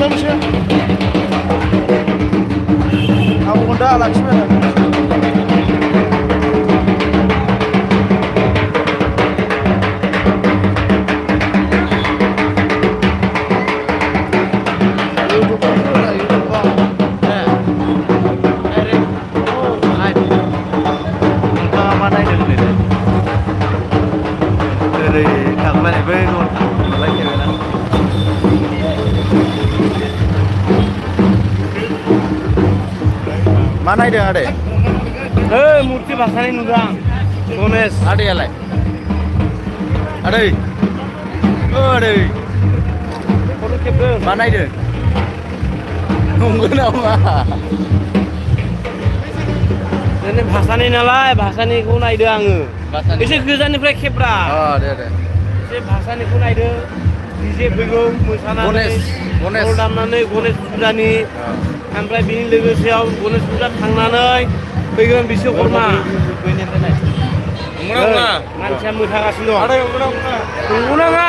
मोनसे आबौखौ दा लाखिबाय मा नायदों आदै मुर्ति भाषानि नुदों गणेश आदैयालाय आदै आदै फट' खेबदों मा नायदों नंगौ नामा ini भाषानि नालाय भाषानिखौ नायदों आङो एसे गोजाननिफ्राय खेब्रा दे दे एसे भाषानिखौ नायदों डीजे फैगौ मोसानानै गणेश दामनानै गणेश फुजानि ओमफ्राय बिनि लोगोसेयाव गणेश फुजा थांनानै फैगोन बिश्वकर्मा मानसिया मोसागासिनो दं नंगौ नामा